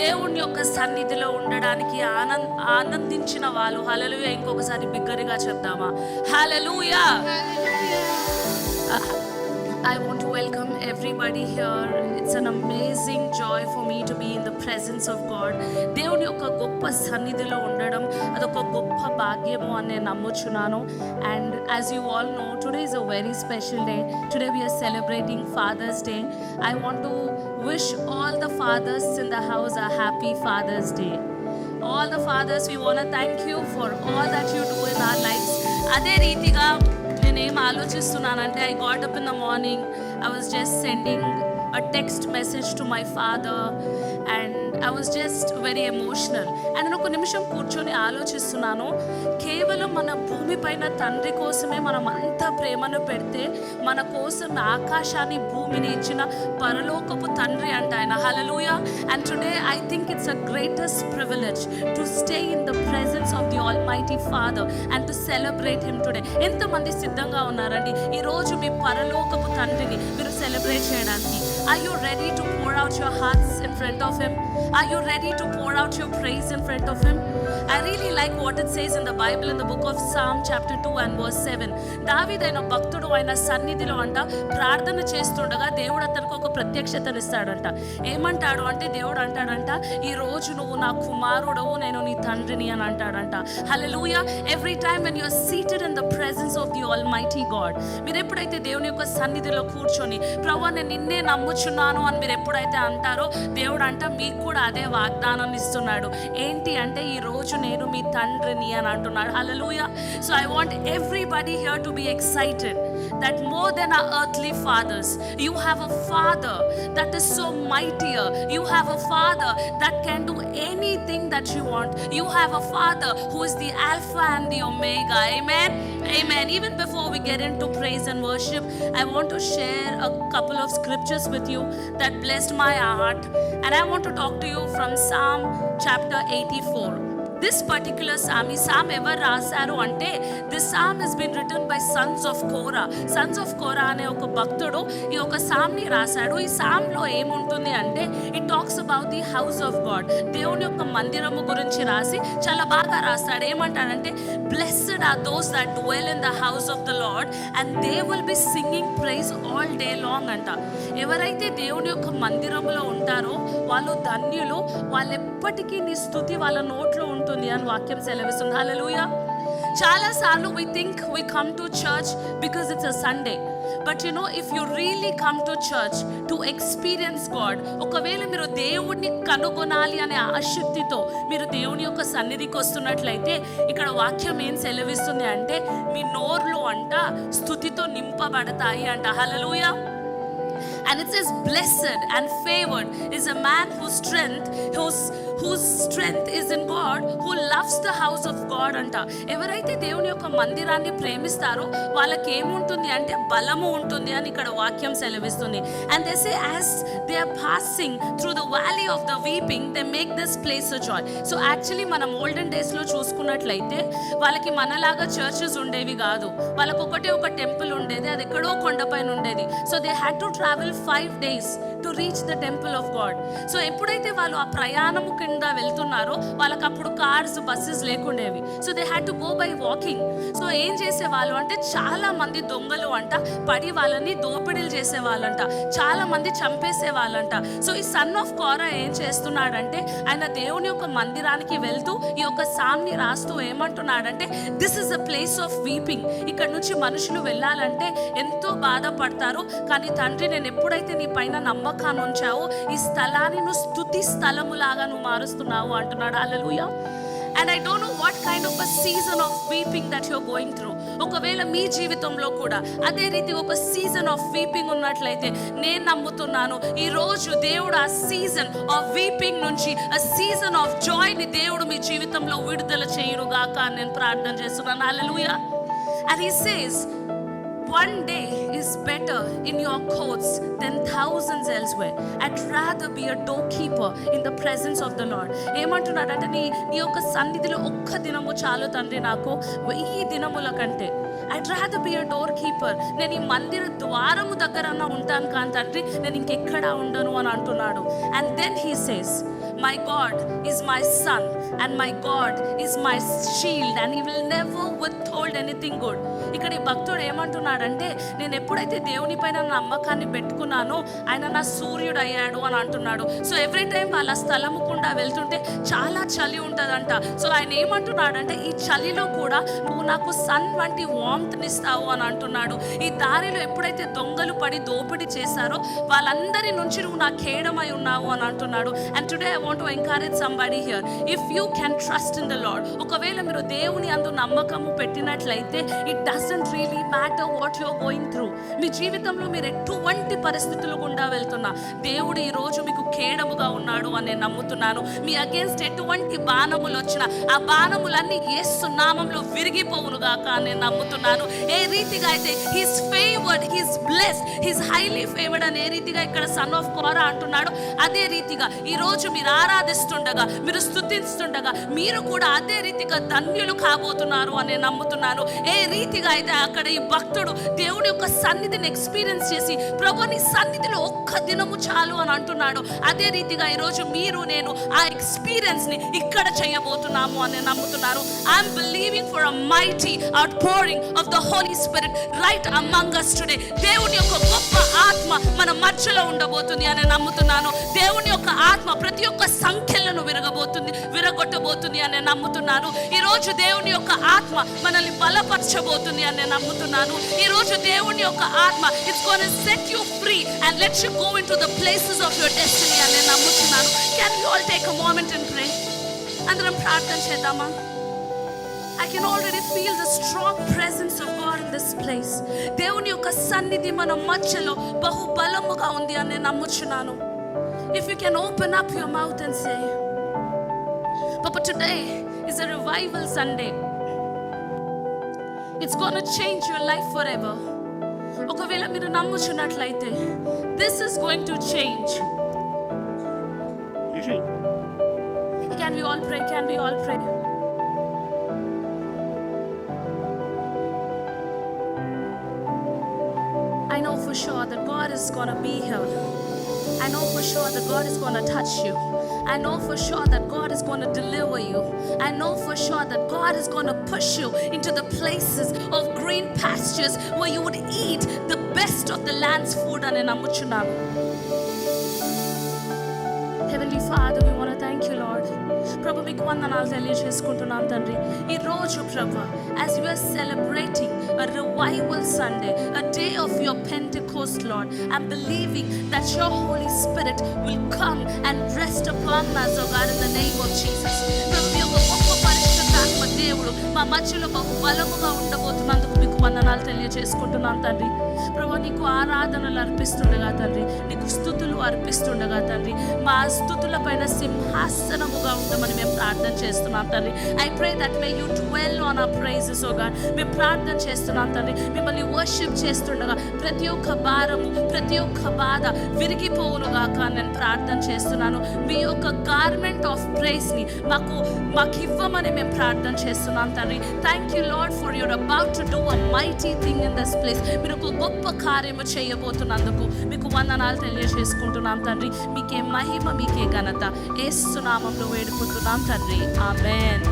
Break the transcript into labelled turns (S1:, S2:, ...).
S1: దేవుని యొక్క సన్నిధిలో ఉండడానికి ఆనందించిన వాళ్ళు హల్లెలూయా ఇంకొకసారి బిగ్గరగా చెప్దామా? హల్లెలూయా. I want to welcome everybody here. It's an amazing joy for me to be in the presence of God. దేవుని యొక్క గొప్ప సన్నిధిలో ఉండడం అదొక గొప్ప భాగ్యము అని నేను నమ్ముచున్నాను. And as you all know, today is a very special day. Today we are celebrating Father's Day. I want to wish all the fathers in the house a happy Father's Day. All the fathers, we want to thank you for all that you do in our lives. అదే రీతిగా నేనేం ఆలోచిస్తున్నానంటే, I got up in the morning, I was just sending a text message to my father and I was just very emotional. And నేను ఒక నిమిషం కూర్చొని ఆలోచిస్తున్నాను, కేవలం మన భూమి పైన తండ్రి కోసమే మనం అంత ప్రేమను పెడితే మన కోసం ఆకాశాన్ని భూమిని ఇచ్చిన పరలోకపు తండ్రి అంట ఆయన. హల్లెలూయా. And today I think it's a greatest privilege to stay in the presence of the Almighty Father and to celebrate him today. ఎంతమంది సిద్ధంగా ఉన్నారండి ఈరోజు మీ పరలోకపు తండ్రిని మీరు సెలబ్రేట్ చేయడానికి? Are you ready to pour out your hearts in front of him? Are you ready to pour out your praise in front of him? I really like what it says in the Bible in the book of Psalm chapter 2 and verse 7. దావీదు అయిన భక్తుడు ఆయన సన్నిధిలో అంట ప్రార్థన చేస్తుండగా దేవుడు అతనికి ఒక ప్రత్యక్షతను ఇస్తాడంట. ఏమంటాడు అంటే, దేవుడు అంటాడంట, ఈ రోజు నువ్వు నా కుమారుడవు, నేను నీ తండ్రిని అని అంటాడంట. హల్లెలూయా. Every time when you are seated in the presence of the Almighty God, మీరు ఎప్పుడైతే దేవుని యొక్క సన్నిధిలో కూర్చొని ప్రభువా నేను నిన్నే నమ్ముచున్నాను అని మీరు ఎప్పుడైతే అంటారో, దేవుడు అంట మీకు కూడా అదే వాగ్దానం ఇస్తున్నాడు. ఏంటి అంటే, ఈ రోజు నేను మీ తండ్రిని అని అంటున్నాడు. Hallelujah. So I want everybody here to be excited that more than our earthly fathers, you have a father that is so mightier. You have a father that can do anything that you want. You have a father who is the Alpha and the Omega. Amen. Amen. Even before we get into praise and worship, I want to share a couple of scriptures with you that blessed my heart, and I want to talk to you from Psalm chapter 84. This particular psalm, ఈ psalm ఎవరు రాశారు అంటే, this psalm has been written by sons of Korah. Sons of Korah అనే ఒక భక్తుడు ఈ ఒక psalmని రాశాడు. ఈ psalmలో ఏముంటుంది అంటే, it talks about the house of God. దేవుని యొక్క మందిరము గురించి రాసి చాలా బాగా రాస్తాడు. ఏమంటాడంటే, blessed are those that dwell in the house of the Lord and they will be singing praise all day long అంట. ఎవరైతే దేవుని యొక్క మందిరములో ఉంటారో వాళ్ళు ధన్యులు, వాళ్ళు ఎప్పటికీ నీ స్తుతి వాళ్ళ నోట్లో ఉంటుంది అని వాక్యం సెలవిస్తుంది. హల్లెలూయా. చాలా సార్లు we think we come to church because it's a Sunday, but you know, if you really come to church to experience God, ఒకవేళ మీరు దేవుడిని కనుగొనాలి అనే ఆసక్తితో మీరు దేవుని యొక్క సన్నిధికి వస్తున్నట్లయితే, ఇక్కడ వాక్యం ఏం సెలవిస్తుంది అంటే, మీ నోర్లు అంట స్తుతితో నింపబడతాయి అంట. హల్లెలూయా. And it says, blessed and favored is a man whose strength is in God, who loves the house of God అంట. ఎవరైతే దేవుని యొక్క మందిరాన్ని ప్రేమిస్తారో వాళ్ళకి ఏముంటుంది అంటే బలము ఉంటుంది అని ఇక్కడ వాక్యం సెలవిస్తుంది. And they say, as they are passing through the valley of the weeping, they make this place a joy. So actually మనం olden days లో చూసుకున్నట్లయితే వాళ్ళకి మనలాగా చర్చెస్ ఉండేవి కాదు. వాళ్ళకి ఒక టెంపుల్ ఉండేది, అది ఎక్కడో కొండపైన ఉండేది. So they had to travel 5 days to reach the temple of God. So ఎప్పుడైతే వాళ్ళు ఆ ప్రయాణము కింద వెళ్తున్నారో వాళ్ళకి అప్పుడు కార్స్ బస్సెస్ లేకుండేవి. So they had to go by walking. So ఏం చేసేవాళ్ళు అంటే, చాలా మంది దొంగలు అంట పడి వాళ్ళని దోపిడీలు చేసేవాళ్ళంట, చాలా మంది చంపేసేవాళ్ళంట. సో ఈ సన్ ఆఫ్ కోరా ఏం చేస్తున్నాడంటే, ఆయన దేవుని యొక్క మందిరానికి వెళ్తూ ఈ యొక్క సామ్ని రాస్తూ ఏమంటున్నాడంటే, this is a place of weeping. ఇక్కడ నుంచి మనుషులు వెళ్ళాలంటే ఎంతో బాధపడతారు, కానీ తండ్రి నేను ఎప్పుడైతే నీ పైన నమ్మకాన్ని ఉంచావో ఈ స్థలాన్ని నువ్వు స్తుతి స్థలములాగా నువ్వు మారుస్తున్నావు అంటున్నాడు. హల్లెలూయా. And I don't know what kind of a season of weeping that you're going through. ఒకవేళ మీ జీవితంలో కూడా అదే రీతి ఒక సీజన్ ఆఫ్ వీపింగ్ ఉన్నట్లయితే, నేను నమ్ముతున్నాను ఈ రోజు దేవుడు ఆ సీజన్ ఆఫ్ వీపింగ్ నుంచి ఆ సీజన్ ఆఫ్ జాయ్ ని దేవుడు మీ జీవితంలో విడుదల చేయునుగాక అని నేను ప్రార్థన చేస్తున్నాను. హల్లెలూయా. And he says, one day is better in your courts than thousands elsewhere. I'd rather be a doorkeeper in the presence of the Lord. ఏమంటున్నాడంటే, నీ యొక్క సన్నిధిలో ఒక్క దినము చాలు తండ్రి నాకు 1000 దినముల కంటే. I'd rather be a doorkeeper. నేను ఈ మందిర ద్వారము దగ్గర ఉంటాను కానీ తండ్రి నేను ఇంకెక్కడా ఉండను అని అంటున్నాడు. And then he says, my God is my son and my God is my shield and he will never withhold anything good. ఇక్కడ ఈ భక్తుడు ఏమంటున్నాడంటే, నేను ఎప్పుడైతే దేవుని పైన నమ్మకాన్ని పెట్టుకున్నానో ఆయన నా సూర్యుడు అయ్యాడు అని అంటున్నాడు. సో ఎవ్రీ టైం వాళ్ళ స్థలము గుండా వెళ్తుంటే చాలా చలి ఉంటుందంట. సో ఆయన ఏమంటున్నాడంటే, ఈ చలిలో కూడా నువ్వు నాకు సన్ వంటి వామ్త్నిస్తావు అని అంటున్నాడు. ఈ దారిలో ఎప్పుడైతే దొంగలు పడి దోపిడీ చేశారో వాళ్ళందరి నుంచి నువ్వు నా కేడమై ఉన్నావు అని అంటున్నాడు. And today I want to encourage somebody here, if you can trust in the lord. ఒకవేళ మీరు దేవుని అందు నమ్మకము పెట్టినట్లయితే it doesn't really matter what you are going through. మీ జీవితంలో మీరు ఎటువంటి పరిస్థితులు గుండా వెళ్తున్నా దేవుడు ఈ రోజు మీకు కేడముగా ఉన్నాడు అని నేను నమ్ముతున్నాను. మీ అగేన్స్ట్ ఎటువంటి బాణములు వచ్చినా ఆ బాణములన్నీ యేసు నామములో విరిగిపోవును గాక అని నేను నమ్ముతున్నాను. ఏ రీతిగా అయితే he's favoured, he's blessed, he's highly favoured అని ఏ రీతిగా ఇక్కడ సన్ ఆఫ్ కోరా అంటున్నాడు, అదే రీతిగా ఈ రోజు మీరు ఆరాధిస్తుండగా, మీరు స్తుతిస్తుండగా మీరు కూడా అదే రీతిగా ధన్యులు కాబోతున్నారు అని నమ్ముతున్నాను. ఏ రీతిగా అయితే అక్కడ ఈ భక్తుడు దేవుడి యొక్క సన్నిధిని ఎక్స్పీరియన్స్ చేసి, ప్రభు నీ సన్నిధిలో ఒక్క దినము చాలు అని అంటున్నాడు, అదే రీతిగా ఈరోజు మీరు నేను ఆ ఎక్స్పీరియన్స్ ని ఇక్కడ చేయబోతున్నాము అని నమ్ముతున్నాను. I'm believing for a mighty outpouring of the Holy Spirit right among us today. దేవుని యొక్క గొప్ప ఆత్మ మన మధ్యలో ఉండబోతుంది అని నమ్ముతున్నాను. దేవుని యొక్క ఆత్మ ప్రతి ఒక్క సంఖ్యలను విరగొట్టబోతుంది అని నమ్ముతున్నాను. ఈ రోజు దేవుని యొక్క ఆత్మ మనల్ని బలపరచబోతుంది అని నమ్ముతున్నాను. ఈ రోజు దేవుని యొక్క ఆత్మ it's gonna set you free and let you go into the places of your destiny అని నమ్ముతున్నాను. Can you all take a moment and pray? అందరం ప్రార్థన చేద్దామా? I can already feel the strong presence of God in this place. దేవుని యొక్క సన్నిధి మన మధ్యలో బహుబలముగా ఉంది అని నమ్ముచున్నాను. If you can open up your mouth and say, Papa, today is a revival Sunday. It's going to change your life forever. ఒకవేళ మీరు నమ్ముచున్నట్లయితే this is going to change. Can we all pray? Can we all pray? I know for sure that God is going to be here. I know for sure that God is going to touch you. I know for sure that God is going to deliver you. I know for sure that God is going to push you into the places of green pastures where you would eat the best of the land's food. And namuchunnanu. Heavenly Father, we want to thank you, Lord. ప్రభు మీకు వందనాలు తెలియజేసుకుంటున్నాం తండ్రి. ఈ రోజు ప్రభు, as we are celebrating a revival Sunday, a day of your Pentecost, Lord, I'm believing that your Holy Spirit will come and rest upon us, oh God, in the name of Jesus. ప్రభు యొక్క గొప్ప పరిశుద్ధాత్మ దేవుడు మా మధ్యలో బహు బలముగా ఉండబోతున్నందుకు మీకు వందనాలు తెలియజేసుకుంటున్నాం తండ్రి. ప్రభు నీకు ఆరాధనలు అర్పిస్తుండగా తండ్రి, నీకు స్తుతులు అర్పిస్తుండగా తండ్రి, మా స్తుతుల పైన సింహాసనముగా ఉండమని మేము ప్రార్థన చేస్తున్నాం తండ్రి. I pray that may you dwell on our praises, O God. మేము ప్రార్థన చేస్తున్నాం తండ్రి, మిమ్మల్ని వర్షిప్ చేస్తుండగా ప్రతి ఒక్క భారము, ప్రతి ఒక్క బాధ విరిగిపోవునుగాక నేను ప్రార్థన చేస్తున్నాను. మీ యొక్క గార్మెంట్ ఆఫ్ ప్రైజ్ని మాకు ఇవ్వమని మేము ప్రార్థన చేస్తున్నాం తండ్రి. Thank you lord for your about to do a mighty thing in this place. మీరు ఒక గొప్ప కార్యము చేయబోతున్నందుకు మీకు వందనాలు తెలియజేసుకుంటున్నాం తండ్రి. మీకే మహిమ, మీకే ఘనత యేసు నామములో వేడుకుంటున్నాం తండ్రి. ఆమేన్.